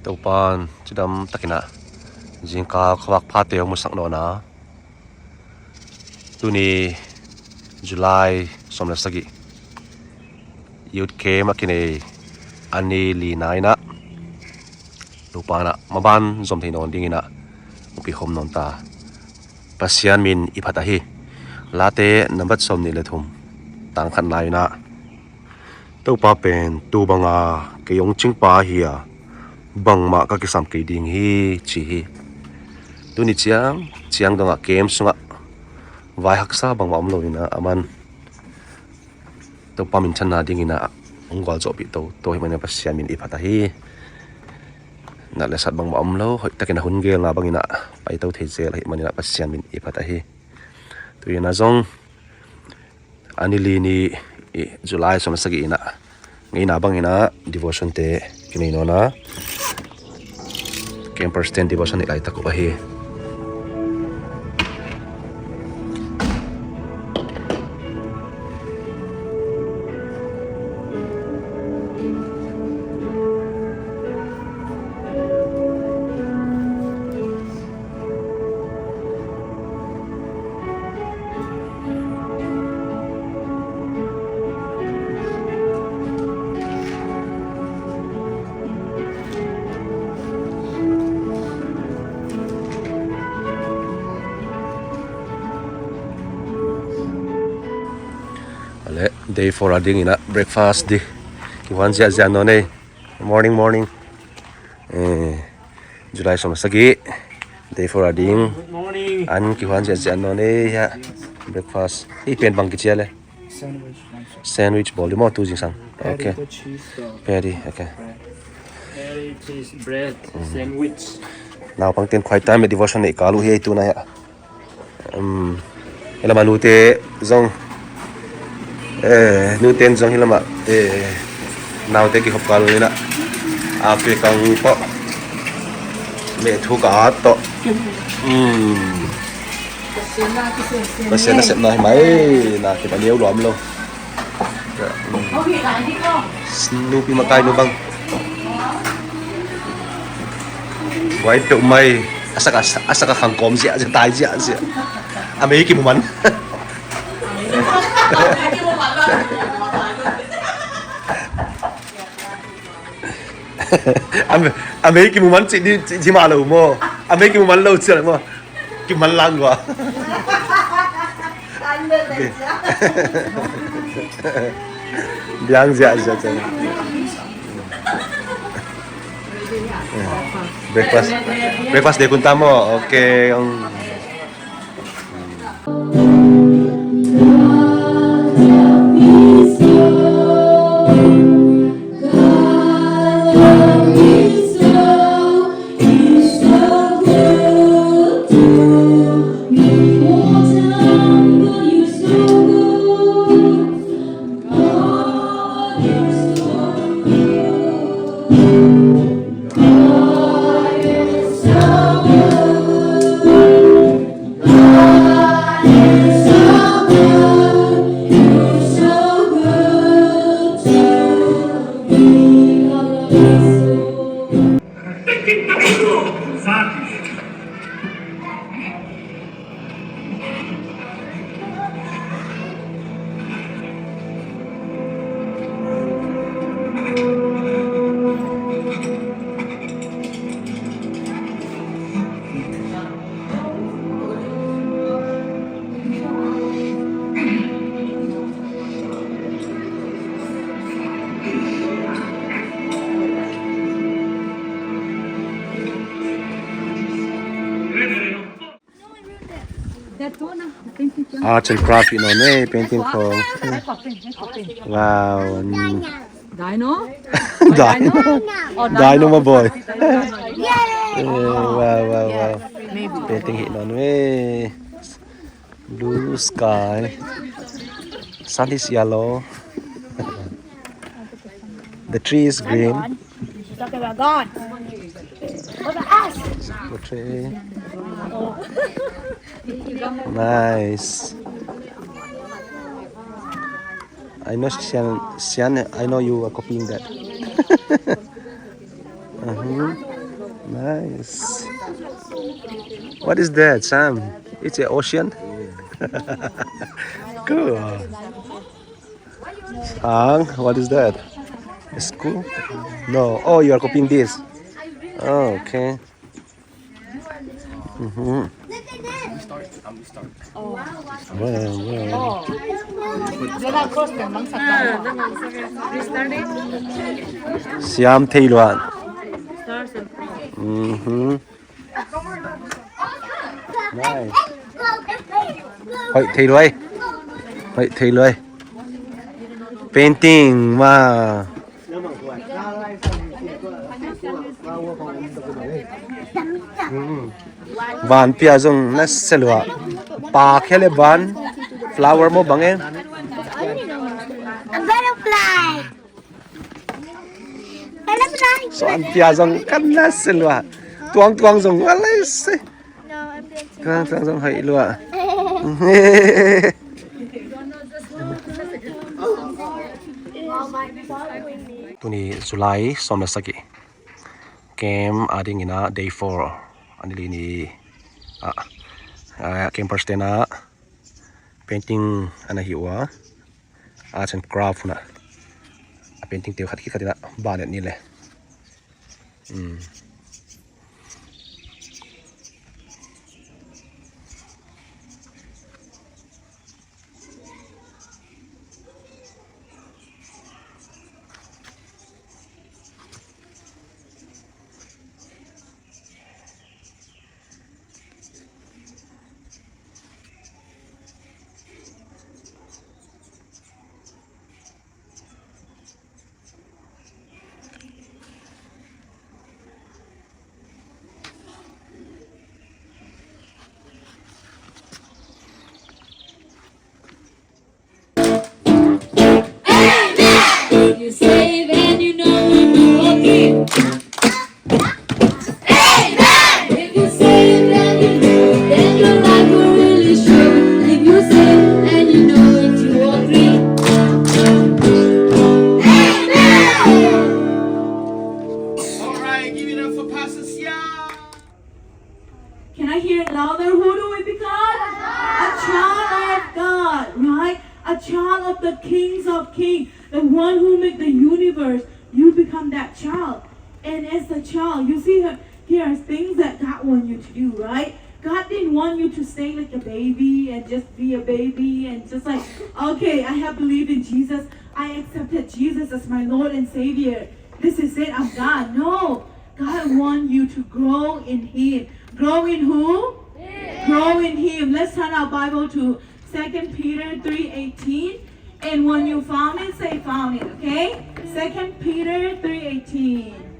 Taupan chidam takina jingka khawak phate yong musak no na tuni July somla sagi youth ke makine ani li naina lupana maban zom thei non dingina upi khom non ta pasian min ipatahi late nambat som ni lethum tang khan lai na taupa pen tu banga ke yong chingpa hiya bang ma ka kisam ke ding hi chi hi tu ni chiang donga kem sunga vai haksa bang ma amlo ina aman to pamin channa ding ina ongwal zo bi to hi mane pasya min ipata hi na le sat bang ma amlo hoi takina hun gel na bang ina pai to thei zel hi mane pasya min ipata hi tu ina zong anili ni July som sagi ina ngai na bang ina devotion te kinai no na camper stand devotion ilai tako ba hi day 4 ading ina breakfast di kiwan zia no ne morning July som sagi day 4 ading Good morning. an kiwan zia no ne ya breakfast hi pen bang kichia le sandwich bol mo tu jing sang okay Patty, cheese, patty okay patty, cheese, bread, sandwich. now pang ten khwai time devotion nei kalu hi tu na ya elama nu te zong nu ten zong hilama now te ki hop kalu ina ape kang po me thu ka to pasien na set na mai na ki ba liu lom lo Snoopy makai no bang quái tự mày asaka hàng cóm dịa dịa tai dịa dịa mấy cái món mấy cái món chị đi chị mà lâu mua mấy cái món lâu chưa mua cái món lăng quá biang dịa dịa dịa breakfast de kunta mo okay Arts and craft, you know, ne painting for wow. Dino? Dino, my boy. Wow. Maybe. Painting it on way. Blue sky. Sun is yellow. The tree is green. Talking about God. What the ass? The tree. Nice. I know Xian, I know you are copying that. Nice. What is that, Sam? It's an ocean. Cool. Ang, what is that? A school? No. Oh, you are copying this. Oh, okay. Mm-hmm. Wow. Siam Taiwan. Mm-hmm. Nice. Hoi thi lui. Hoi thi lui. Painting wow. Van pia jong na selwa. Pa khele van flower mo bangen. A butterfly. Butterfly. So an pia jong kan na selwa. Tuang tuang jong alai se. No, I'm dancing. Tuang tuang jong hai lua. Tuni July somna saki. Came adding ina day 4. Anili ni campers tena painting ana hiwa. Arts and craft na. Painting teo khat ki khatina banet ni le. You save and you know when you're okay. Amen. If you save and you know, then your life will really show. If you save and you know it, you agree. Amen. Alright, give it up for Pastor Sia. Can I hear it louder? Who do we become? A child of God, right? A child of the kings of kings, the one who made the universe. You become that child. And as a child, you see here are things that God wants you to do, right? God didn't want you to stay like a baby and just be a baby and just like, okay, I have believed in Jesus. I accepted Jesus as my Lord and Savior. This is it, I'm God. No, God wants you to grow in Him. Grow in who? Grow in Him. Let's turn our Bible to 2 Peter 3:18. And when you found it, say found it, okay? 2 Peter 3:18.